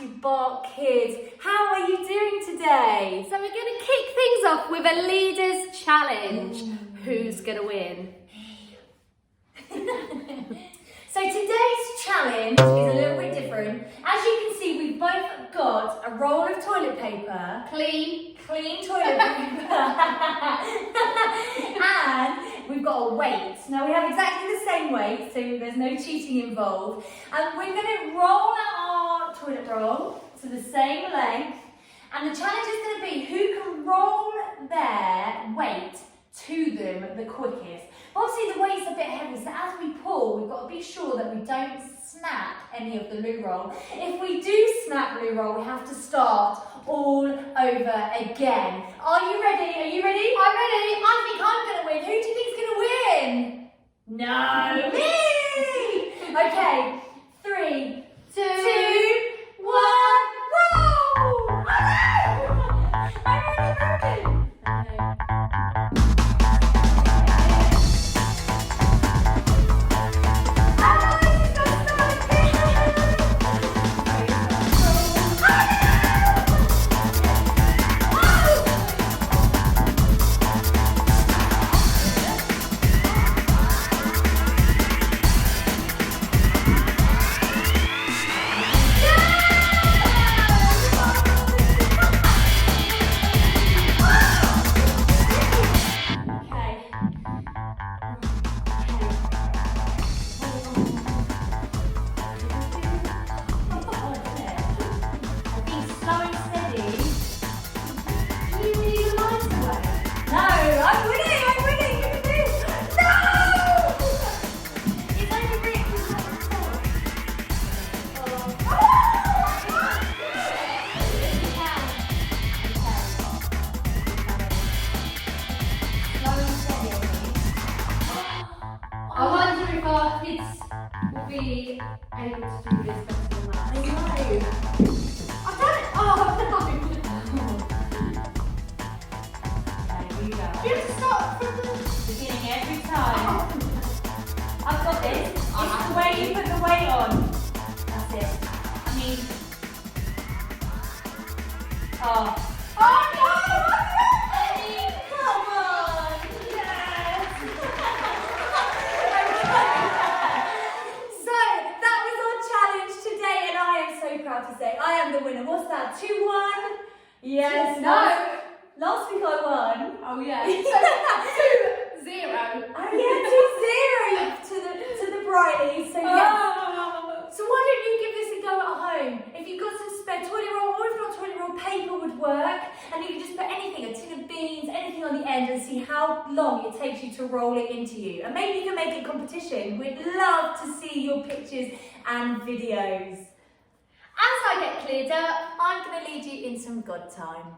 to BART Kids. How are you doing today? So we're going to kick things off with a leaders challenge. Who's going to win? So today's challenge is a little bit different. As you can see, we've both got a roll of toilet paper. Clean Toilet paper. And we've got a weight. Now we have exactly the same weight, so there's no cheating involved. And we're going to roll out our toilet roll to the same length. And the challenge is going to be who can roll their weight to them the quickest. Obviously the weight's a bit heavy, so as we pull, we've got to be sure that we don't snap any of the loo roll. If we do snap loo roll, we have to start all over again. Are you ready? Are you ready? I'm ready. I think I'm going to win. Who do you think's going to win? No, me! Okay, 3, 2, 1, roll! I wonder if our kids will be able to do this better than that. I know. I've done it! Oh, no! Okay, here you go. You have to start from the Beginning every time. I've got this. It's the way you put the weight on. That's it. I mean... Oh. Oh, no! Come on! Yes! So, that was our challenge today, and I am so proud to say I am the winner. What's that? 2-1? Yes. No. Last week I won. Oh, yeah. So, 2-0. Oh yeah, 2-0 to the Brighties. So yes. So why don't you give this a go at home? If you've got some spare toilet roll, or if not toilet roll, paper would work. And you can just put anything, a tin of beans, anything on the end, and see how long it takes you to roll it into you. And maybe you can make it a competition. We'd love to see your pictures and videos. As I get cleared up, I'm going to lead you in some God time.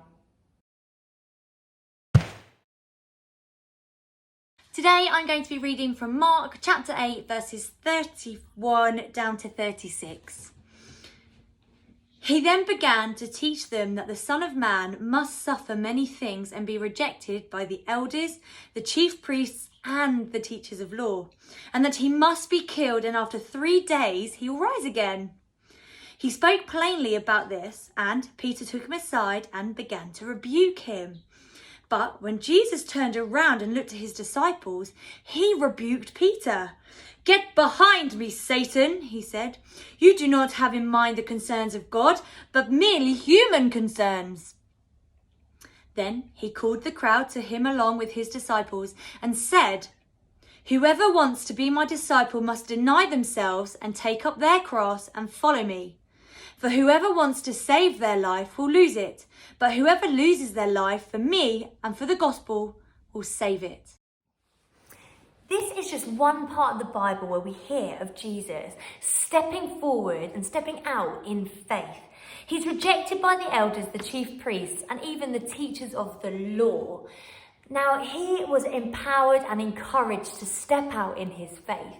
Today I'm going to be reading from Mark chapter 8 verses 31 down to 36. He then began to teach them that the Son of Man must suffer many things and be rejected by the elders, the chief priests and the teachers of law, and that he must be killed and after 3 days he will rise again. He spoke plainly about this, and Peter took him aside and began to rebuke him. But when Jesus turned around and looked at his disciples, he rebuked Peter. "Get behind me, Satan," he said. "You do not have in mind the concerns of God, but merely human concerns." Then he called the crowd to him along with his disciples and said, "Whoever wants to be my disciple must deny themselves and take up their cross and follow me. For whoever wants to save their life will lose it, but whoever loses their life for me and for the gospel will save it." This is just one part of the Bible where we hear of Jesus stepping forward and stepping out in faith. He's rejected by the elders, the chief priests, and even the teachers of the law. Now, he was empowered and encouraged to step out in his faith.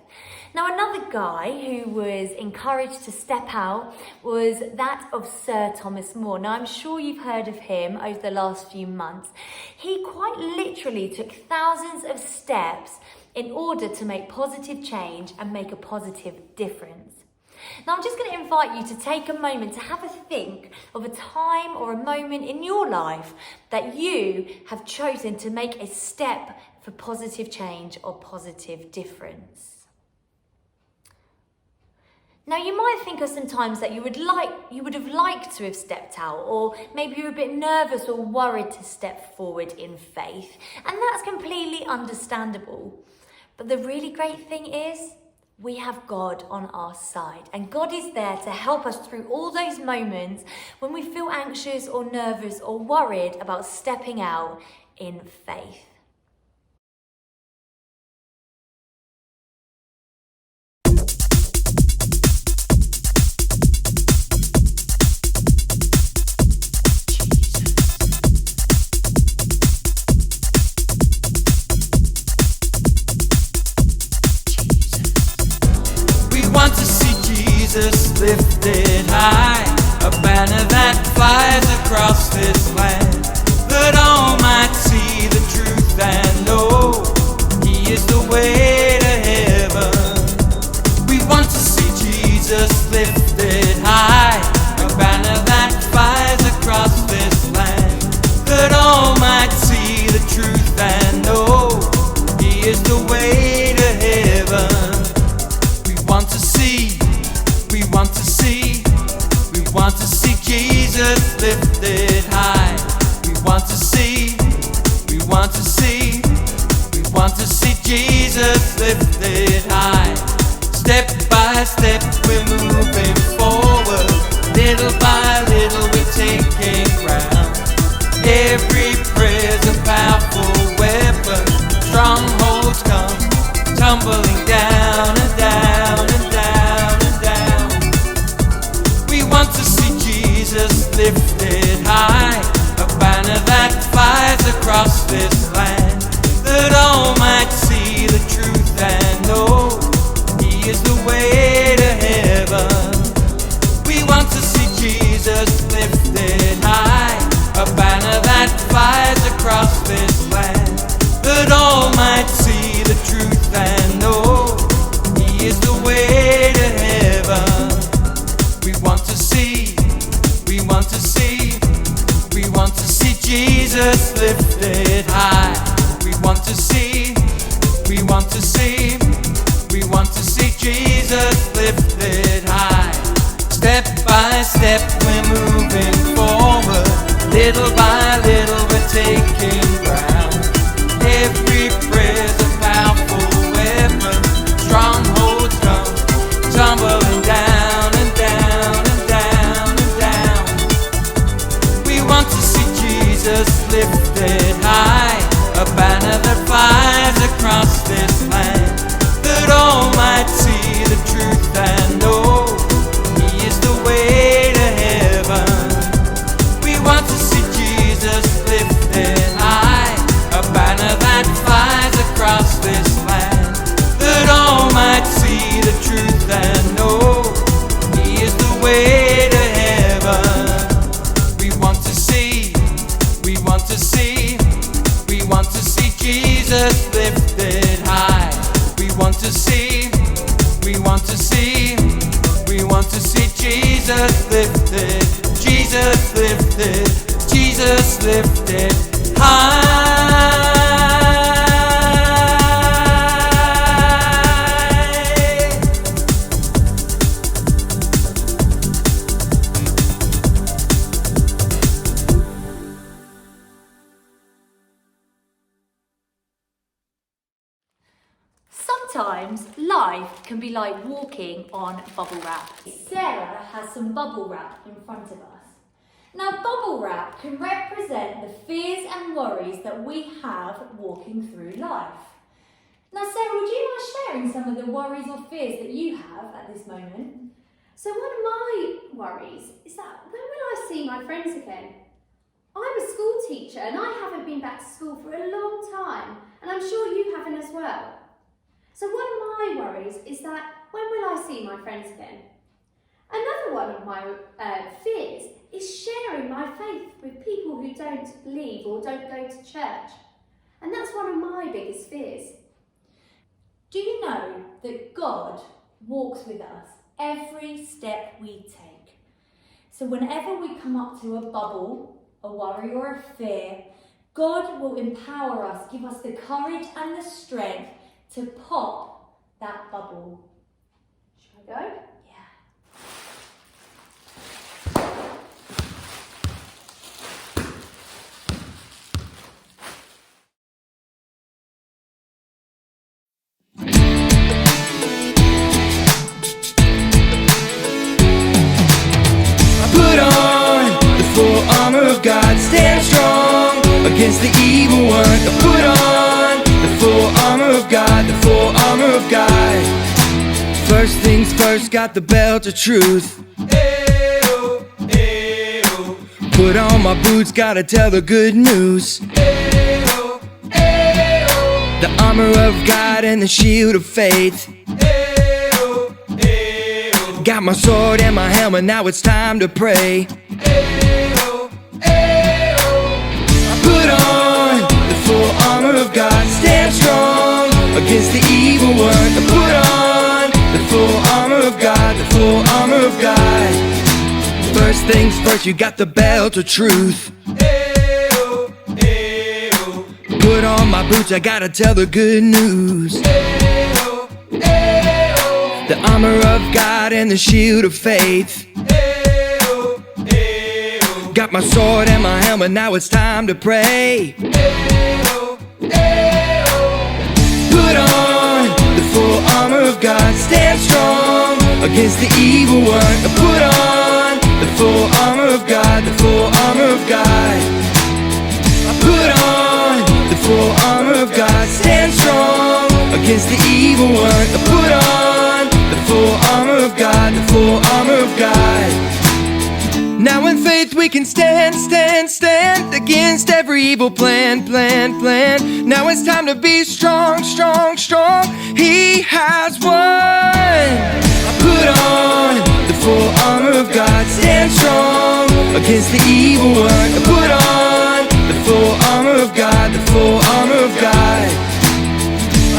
Now, another guy who was encouraged to step out was that of Sir Thomas More. Now, I'm sure you've heard of him over the last few months. He quite literally took thousands of steps in order to make positive change and make a positive difference. Now I'm just going to invite you to take a moment to have a think of a time or a moment in your life that you have chosen to make a step for positive change or positive difference. Now you might think of some times that you would have liked to have stepped out, or maybe you're a bit nervous or worried to step forward in faith, and that's completely understandable. But the really great thing is, we have God on our side, and God is there to help us through all those moments when we feel anxious or nervous or worried about stepping out in faith. Jesus lifted high, a banner that flies across this land, that all might see the truth and know He is the way to heaven. We want to see Jesus lifted high, a banner that flies across this land, that all might see the truth and know He is the way to heaven. We want to see Jesus lifted high. We want to see Jesus lifted high. Step by step we're moving forward. Little by little we're taking ground. Every prayer's a powerful weapon. Strongholds come tumbling down and down and down and down. We want to see Jesus lifted high, a banner that flies across this land, that all might see the truth and know He is the way to heaven. We want to see Jesus lifted high, a banner that flies across this land, that all might see the truth and know He is the way to heaven. We want to see Jesus lifted high. We want to see Jesus lifted high. Step by step we're moving forward. Little by little we're taking ground. Every prayer's a powerful weapon. Strongholds come tumbling down and down and down and down. We want to see Jesus lifted high, a banner that flies across this land, that all might see the truth and know He is the way to heaven. We want to see Jesus lifted high, a banner that flies across this land, that all might see the truth and know He is the way to heaven. We want to see Jesus lifted high. We want to see Jesus lifted high. Sometimes life can be like walking on bubble wrap. Sarah has some bubble wrap in front of us. Now, bubble wrap can represent the fears and worries that we have walking through life. Now, Sarah, would you mind sharing some of the worries or fears that you have at this moment? So one of my worries is that when will I see my friends again? I'm a school teacher and I haven't been back to school for a long time, and I'm sure you haven't as well. So one of my worries is that when will I see my friends again? Another one of my fears is sharing my faith with people who don't believe or don't go to church. And that's one of my biggest fears. Do you know that God walks with us every step we take. So whenever we come up to a bubble, a worry or a fear, God will empower us, give us the courage and the strength to pop that bubble. Shall I go? Yeah. Put on the full armor of God, stand strong against the evil one. Put on the full armor of God, the full armor of God. First things first, got the belt of truth. Ayo, ayo. Put on my boots, gotta tell the good news. Ayo, ayo. The armor of God and the shield of faith. Got my sword and my helmet, now it's time to pray. Ayo, ayo. Put on the full armor of God, stand strong against the evil one. Put on the full armor of God, the full armor of God. First things first, you got the belt of truth. Ayo, ayo. Put on my boots, I gotta tell the good news. Ayo, ayo. The armor of God and the shield of faith. Ayo, ayo. Got my sword and my helmet, now it's time to pray. Ayo, ayo. Put on the full armor of God, stand strong against the evil one. Put on the full armor of God, the full armor of God. Put on the full armor of God, stand strong against the evil one. Put on the full armor of God, the full armor of God. Now in faith we can stand against every evil plan. Now it's time to be strong. He has won. Put on the full armor of God, stand strong against the evil one. Put on the full armor of God, the full armor of God.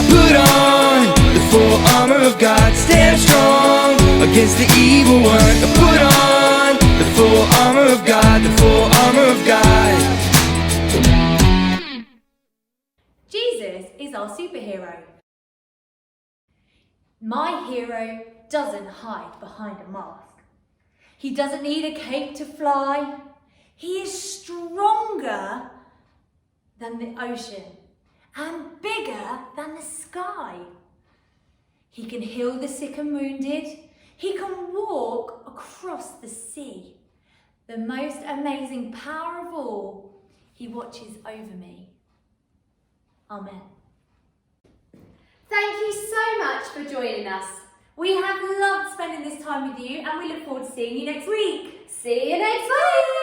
Put on the full armor of God, stand strong against the evil one. Put on the full armor of God, the full armor of God. Jesus is our superhero. My hero doesn't hide behind a mask. He doesn't need a cape to fly. He is stronger than the ocean and bigger than the sky. He can heal the sick and wounded. He can walk across the sea. The most amazing power of all, he watches over me. Amen. Thank you so much for joining us. We have loved spending this time with you and we look forward to seeing you next week. See you next week.